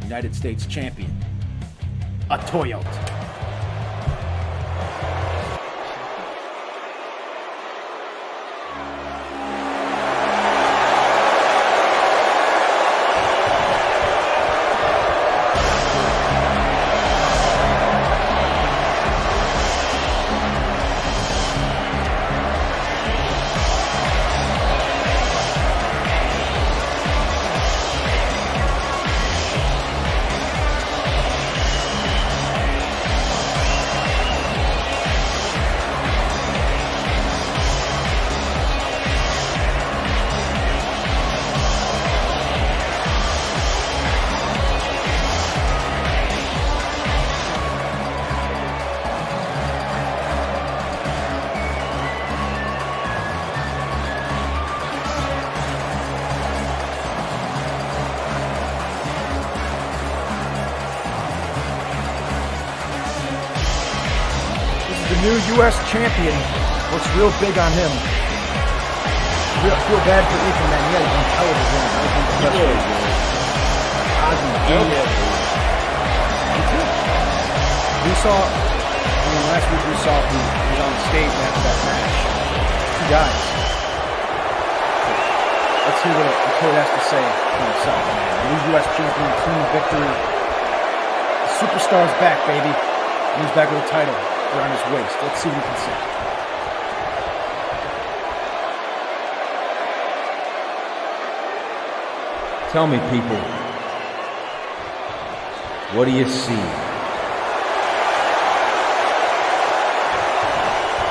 United States champion, ATOYOT. The new U.S. champion looks real big on him. I feel bad for Ethan, man. He had it on television. We saw, last week we saw he was on stage after that match. Two guys. Let's see what Atoy has to say for himself, man. The new U.S. champion, clean victory. The superstar's back, baby. And he's back with a title around his waist. Let's see what he can say. Tell me, people, what do you see?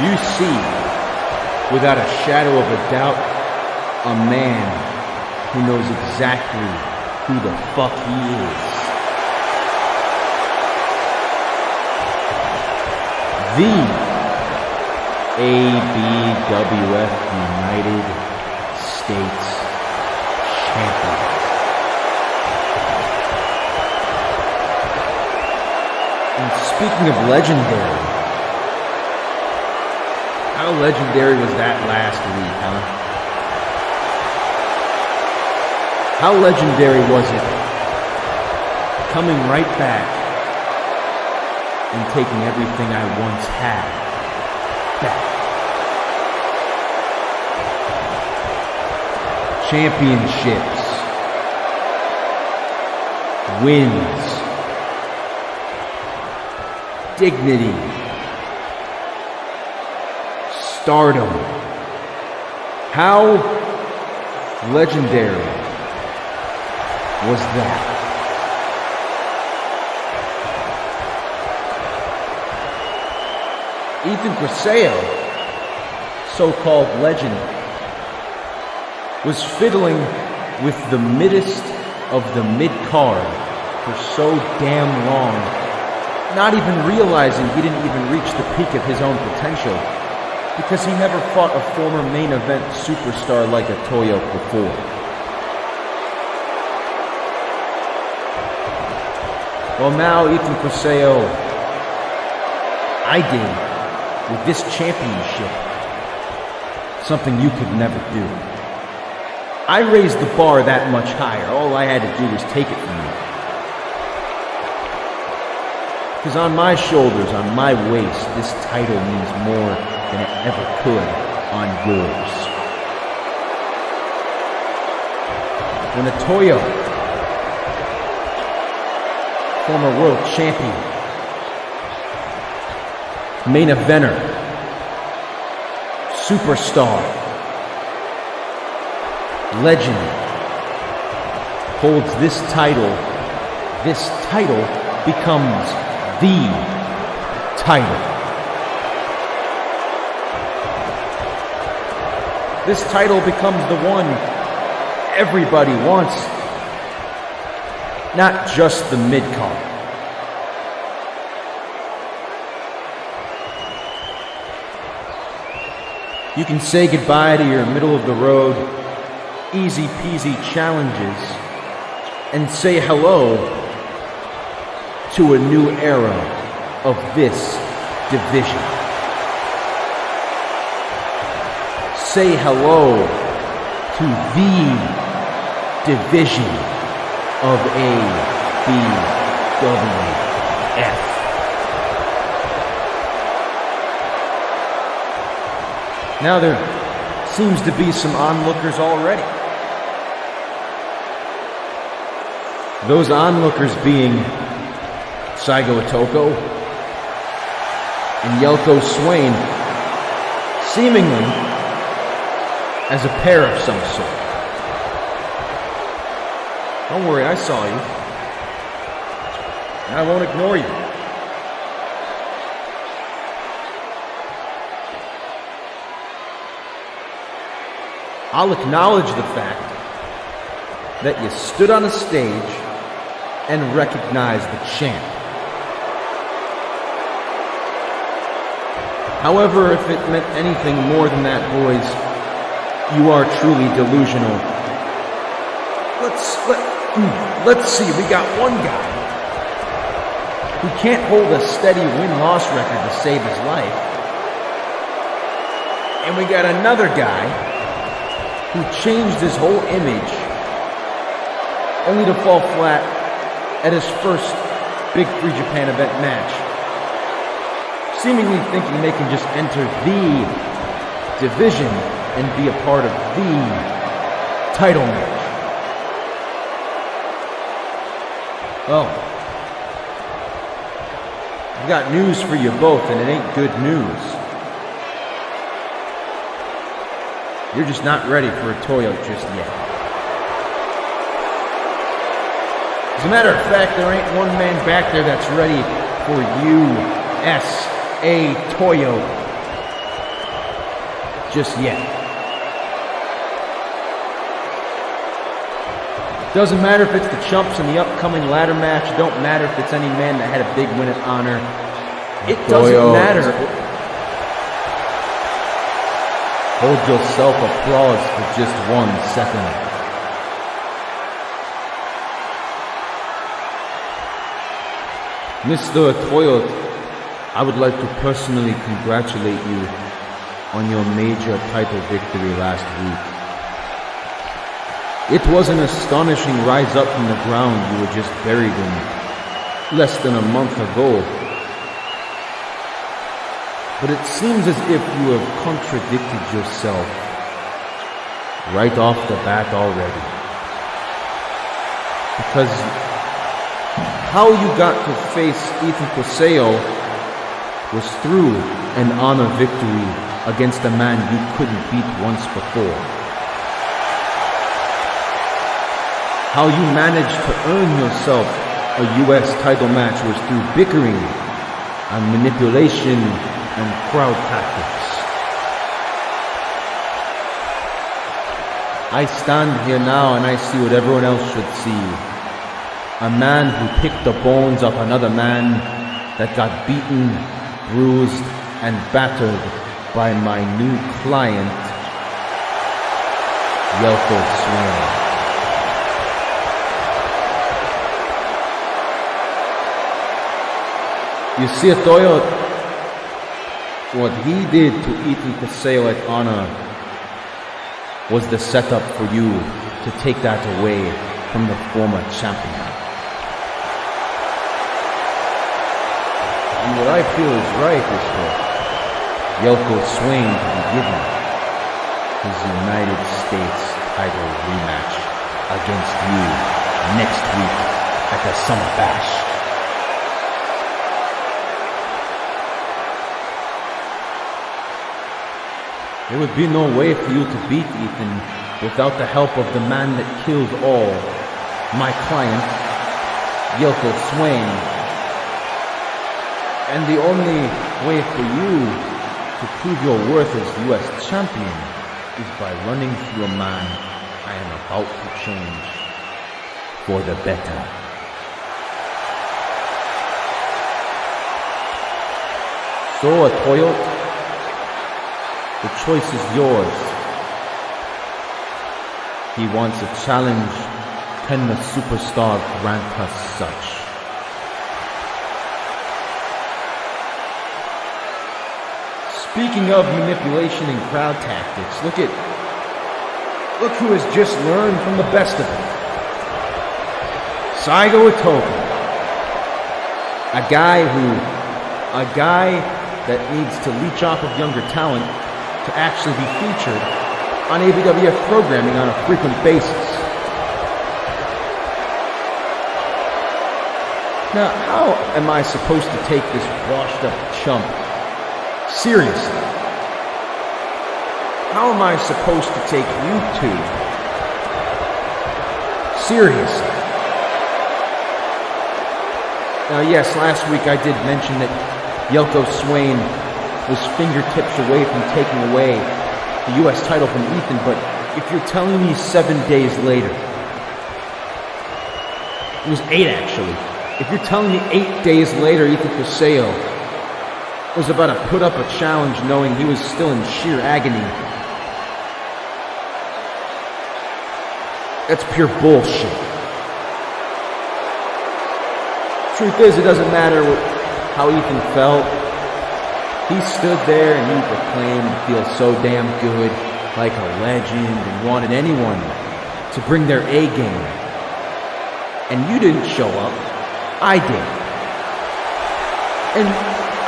You see, without a shadow of a doubt, a man who knows exactly who the fuck he is. The ABWF United States champion. And speaking of legendary, how legendary was that last week, huh? How legendary was it coming right back and taking everything I once had back? Championships, wins, dignity, stardom. How legendary was that? Ethan Cresceo, so-called legend, was fiddling with the middest of the mid-card for so damn long, not even realizing he didn't even reach the peak of his own potential, because he never fought a former main event superstar like ATOYOT before. Well, now Ethan Cresceo, I did with this championship something you could never do. I raised the bar that much higher. All I had to do was take it from you. Because on my shoulders, on my waist, this title means more than it ever could on yours. When ATOYOT, former world champion, main eventer, superstar, legend, holds this title becomes the title. This title becomes the one everybody wants, not just the mid-card. You can say goodbye to your middle-of-the-road, easy-peasy challenges and say hello to a new era of this division. Say hello to the division of ABWF. Now there seems to be some onlookers already. Those onlookers being Saigo Otoko and Yelko Swain, seemingly as a pair of some sort. Don't worry, I saw you. And I won't ignore you. I'll acknowledge the fact that you stood on a stage and recognized the champ. However, if it meant anything more than that, boys, you are truly delusional. Let's see, we got one guy who can't hold a steady win-loss record to save his life. And we got another guy who changed his whole image only to fall flat at his first Big Free Japan event match, seemingly thinking they can just enter the division and be a part of the title match. Well, I've got news for you both, and it ain't good news. You're just not ready for ATOYOT just yet. As a matter of fact, there ain't one man back there that's ready for ATOYOT just yet. Doesn't matter if it's the chumps in the upcoming ladder match. Don't matter if it's any man that had a big win at Honor. It doesn't matter. Hold your self-applause for just 1 second. Mr. ATOYOT, I would like to personally congratulate you on your major title victory last week. It was an astonishing rise up from the ground you were just buried in less than a month ago. But it seems as if you have contradicted yourself right off the bat already. Because how you got to face Ethan Koseo was through an honor victory against a man you couldn't beat once before. How you managed to earn yourself a US title match was through bickering and manipulation and crowd tactics. I stand here now and I see what everyone else should see. A man who picked the bones of another man that got beaten, bruised, and battered by my new client, Yelko Swain. You see, ATOYOT, what he did to Ethan Koseo at Honor was the setup for you to take that away from the former champion. And what I feel is right is for Yelko Swain to be given his United States title rematch against you next week at the Summer Bash. There would be no way for you to beat Ethan without the help of the man that killed all, my client, Yelko Swain. And the only way for you to prove your worth as US champion is by running through a man I am about to change for the better. So, ATOYOT, the choice is yours. He wants a challenge. Can the superstar grant us such? Speaking of manipulation and crowd tactics, look who has just learned from the best of it. Saigo Otoko. A guy that needs to leech off of younger talent to actually be featured on ABWF programming on a frequent basis. Now, how am I supposed to take this washed-up chump seriously? How am I supposed to take you two seriously? Now, yes, last week I did mention that Yelko Swain was fingertips away from taking away the U.S. title from Ethan, but if you're telling me 7 days later, it was 8 actually, if you're telling me 8 days later Ethan Paseo was about to put up a challenge knowing he was still in sheer agony, that's pure bullshit. Truth is, it doesn't matter how Ethan felt. He stood there and he proclaimed to feel so damn good, like a legend, and wanted anyone to bring their A game. And you didn't show up. I did. And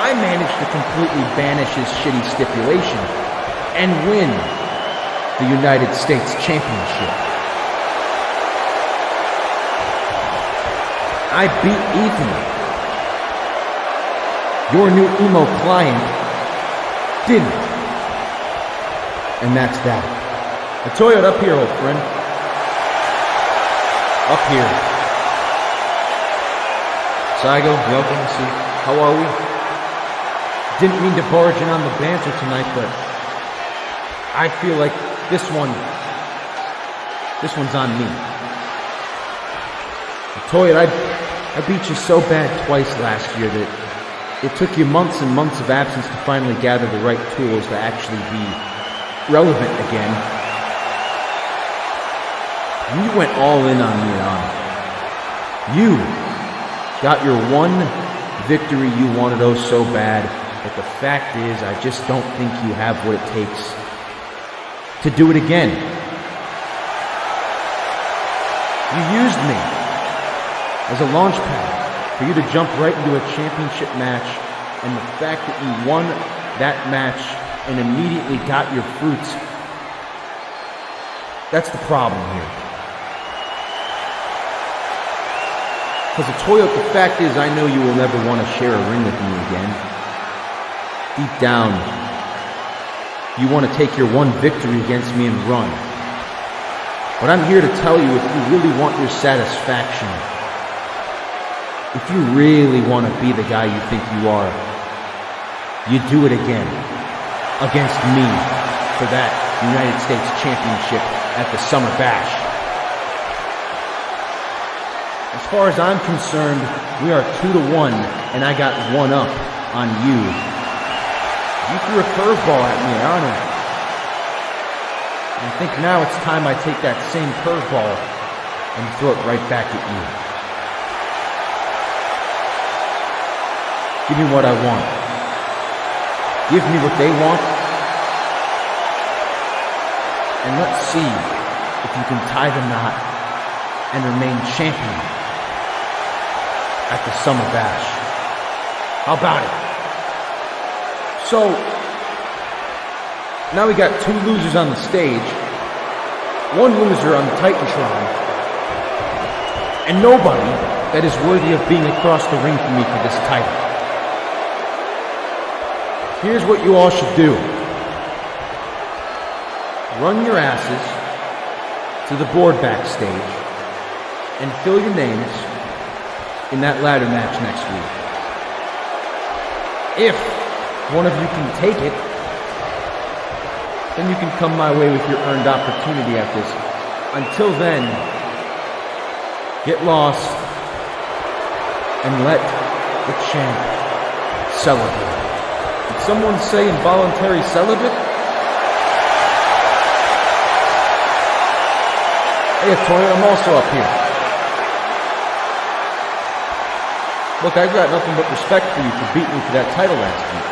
I managed to completely banish his shitty stipulation and win the United States Championship. I beat Ethan. Your new emo client didn't. And that's that. ATOYOT up here, old friend. Up here. Saigo, welcome. See, how are we? Didn't mean to barge in on the banter tonight, but I feel like this one's on me. ATOYOT, I beat you so bad twice last year that it took you months and months of absence to finally gather the right tools to actually be relevant again. You went all in on me, You got your one victory you wanted oh so bad, but the fact is I just don't think you have what it takes to do it again. You used me as a launch pad for you to jump right into a championship match, and the fact that you won that match and immediately got your fruits, that's the problem here. Because ATOYOT, the fact is I know you will never want to share a ring with me again. Deep down, you want to take your one victory against me and run. But I'm here to tell you, if you really want your satisfaction, if you really want to be the guy you think you are, you do it again against me for that United States Championship at the Summer Bash. As far as I'm concerned, we are 2-1, and I got 1 up on you. You threw a curveball at me, Anna. And I think now it's time I take that same curveball and throw it right back at you. Give me what I want. Give me what they want. And let's see if you can tie the knot and remain champion at the Summer Bash. How about it? So, now we got 2 losers on the stage, 1 loser on the Titantron, and nobody that is worthy of being across the ring for me for this title. Here's what you all should do. Run your asses to the board backstage and fill your names in that ladder match next week. If one of you can take it, then you can come my way with your earned opportunity at this. Until then, get lost and let the champ celebrate. Did someone say involuntary celibate? Hey, ATOYOT, I'm also up here. Look, I've got nothing but respect for you for beating me for that title last week.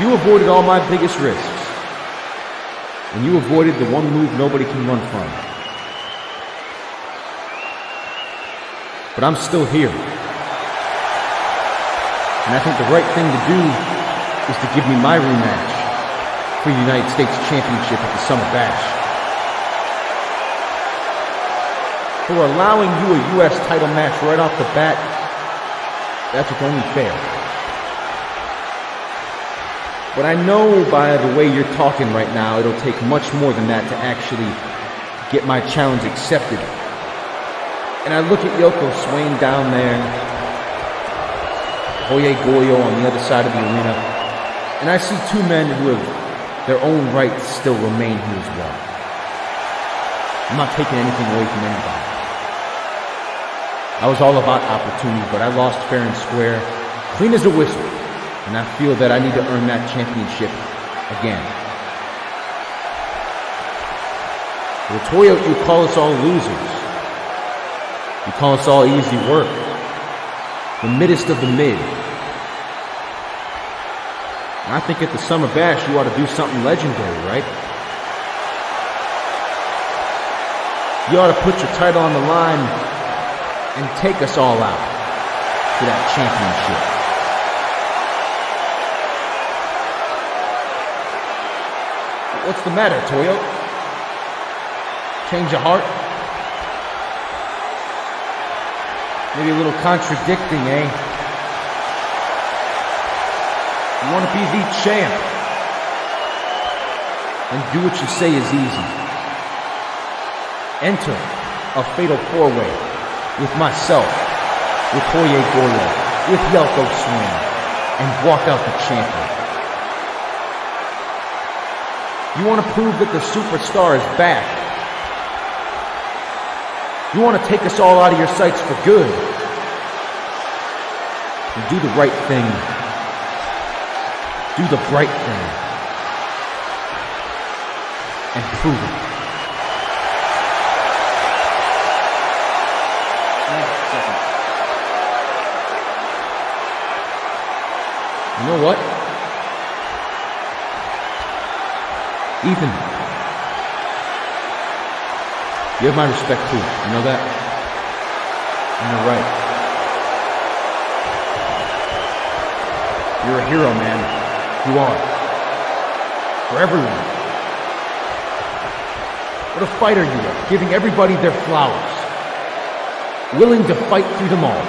You avoided all my biggest risks. And you avoided the one move nobody can run from. but I'm still here. And I think the right thing to do is to give me my rematch for the United States Championship at the Summer Bash. For allowing you a U.S. title match right off the bat, that's what's only fair. But I know by the way you're talking right now, it'll take much more than that to actually get my challenge accepted. And I look at Yoko swaying down there, Oye Goyo on the other side of the arena, and I see two men who have their own right to still remain here as well. I'm not taking anything away from anybody. I was all about opportunity, but I lost fair and square, clean as a whistle, and I feel that I need to earn that championship again. With ATOYOT, you call us all losers. You call us all easy work. The middest of the mid. And I think at the Summer Bash you ought to do something legendary, right? You ought to put your title on the line and take us all out for that championship. What's the matter, ATOYOT? Change of heart? Maybe a little contradicting, eh? You want to be the champ. And do what you say is easy. Enter a fatal four-way with myself, with Oye Goyo, with Yoko Swing, and walk out the champion. You want to prove that the superstar is back. You want to take us all out of your sights for good. You do the right thing. Do the bright thing. And prove it. You know what? Ethan, you have my respect too. You know that? And you're right. You're a hero, man. You are. For everyone. What a fighter you are, giving everybody their flowers. Willing to fight through them all.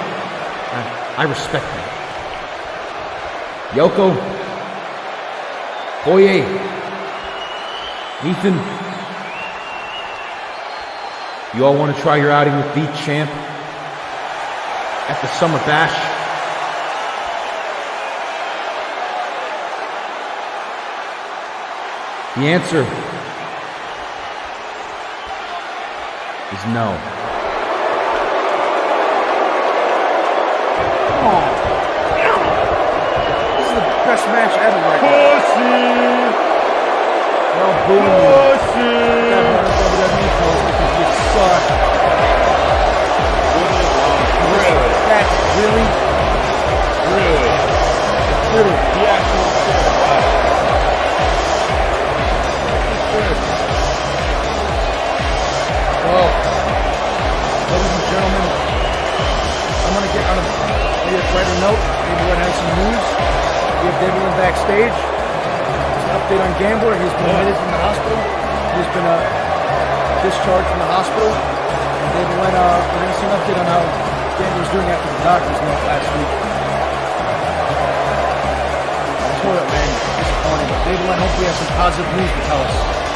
I respect that. Yoko, Oye, Ethan, you all want to try your outing with the champ at the Summer Bash? The answer is no. This is the best match ever right now. They're all booing you. WWE folks because you suck. That's really? The actual shit. Well, ladies and gentlemen, I'm going to get on a brighter note. Maybe we'll have some news. We have David backstage. It's an update on Gambler. He's been admitted from the hospital. He's been discharged from the hospital. And David Lynn, we're going to see an update on how Gambler's doing after the doctor's note last week. ATOYOT, man, disappointing. But David Lynn hopefully has some positive news to tell us.